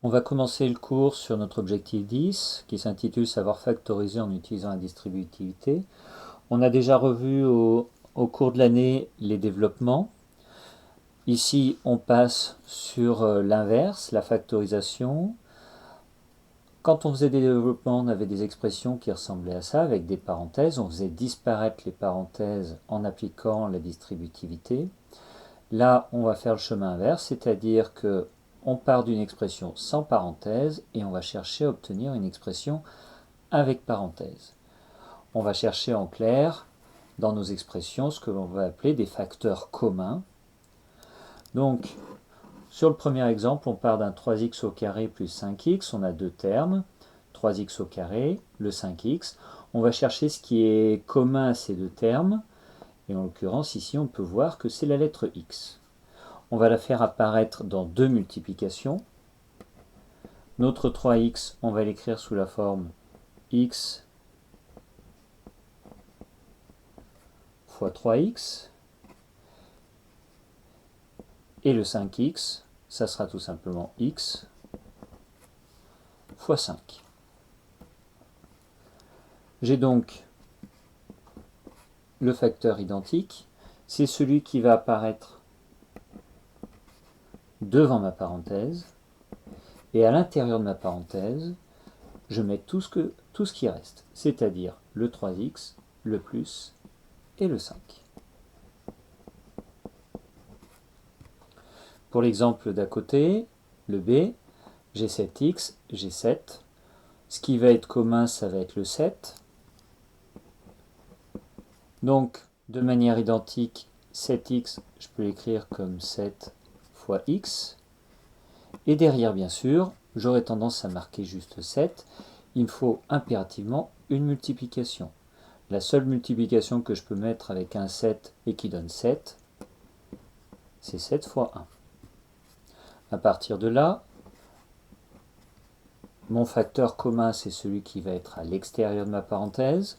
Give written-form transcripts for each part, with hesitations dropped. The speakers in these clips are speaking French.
On va commencer le cours sur notre objectif 10 qui s'intitule Savoir factoriser en utilisant la distributivité. On a déjà revu au cours de l'année les développements. Ici, on passe sur l'inverse, la factorisation. Quand on faisait des développements, on avait des expressions qui ressemblaient à ça, avec des parenthèses. On faisait disparaître les parenthèses en appliquant la distributivité. Là, on va faire le chemin inverse, c'est-à-dire que on part d'une expression sans parenthèse et on va chercher à obtenir une expression avec parenthèse. On va chercher en clair, dans nos expressions, ce que l'on va appeler des facteurs communs. Donc, sur le premier exemple, on part d'un 3x au carré plus 5x, on a deux termes, 3x au carré, le 5x. On va chercher ce qui est commun à ces deux termes, et en l'occurrence, ici, on peut voir que c'est la lettre x. On va la faire apparaître dans deux multiplications. Notre 3x, on va l'écrire sous la forme x fois 3x. Et le 5x, ça sera tout simplement x fois 5. J'ai donc le facteur identique. C'est celui qui va apparaître devant ma parenthèse. Et à l'intérieur de ma parenthèse, je mets tout ce qui reste, c'est-à-dire le 3x, le plus et le 5. Pour l'exemple d'à côté, le B, j'ai 7x, j'ai 7. Ce qui va être commun, ça va être le 7. Donc, de manière identique, 7x, je peux l'écrire comme 7 fois x. Et derrière, bien sûr, j'aurais tendance à marquer juste 7. Il me faut impérativement une multiplication. La seule multiplication que je peux mettre avec un 7 et qui donne 7, c'est 7 fois 1. À partir de là, mon facteur commun, c'est celui qui va être à l'extérieur de ma parenthèse.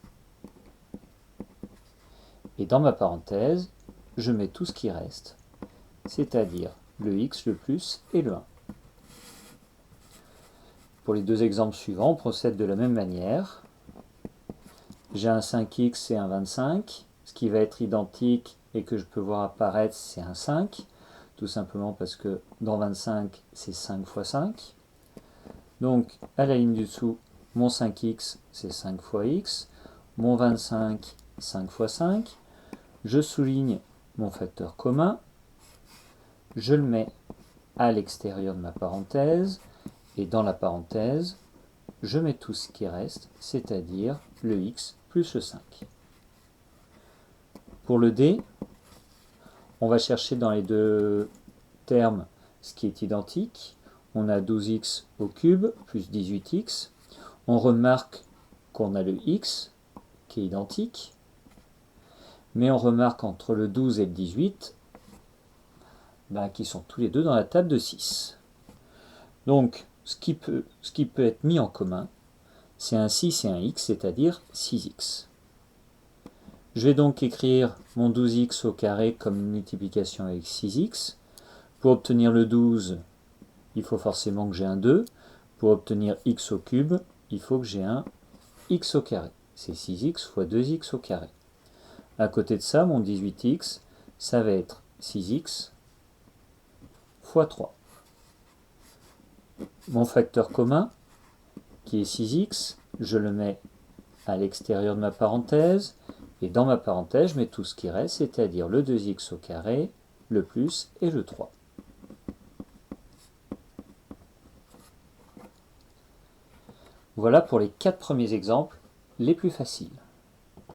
Et dans ma parenthèse, je mets tout ce qui reste, c'est-à-dire le x, le plus et le 1. Pour les deux exemples suivants, on procède de la même manière. J'ai un 5x et un 25. Ce qui va être identique et que je peux voir apparaître, c'est un 5. Tout simplement parce que dans 25, c'est 5 fois 5. Donc, à la ligne du dessous, mon 5x, c'est 5 fois x. Mon 25, 5 fois 5. Je souligne mon facteur commun. Je le mets à l'extérieur de ma parenthèse. Et dans la parenthèse, je mets tout ce qui reste, c'est-à-dire le x plus le 5. Pour le D, on va chercher dans les deux termes ce qui est identique. On a 12x au cube plus 18x. On remarque qu'on a le x qui est identique. Mais on remarque entre le 12 et le 18 qu'ils sont tous les deux dans la table de 6. Donc, ce qui peut être mis en commun, c'est un 6 et un x, c'est-à-dire 6x. Je vais donc écrire mon 12x au carré comme une multiplication avec 6x. Pour obtenir le 12, il faut forcément que j'ai un 2. Pour obtenir x au cube, il faut que j'ai un x au carré. C'est 6x fois 2x au carré. À côté de ça, mon 18x, ça va être 6x fois 3. Mon facteur commun, qui est 6x, je le mets à l'extérieur de ma parenthèse. Et dans ma parenthèse, je mets tout ce qui reste, c'est-à-dire le 2x au carré, le plus et le 3. Voilà pour les 4 premiers exemples les plus faciles.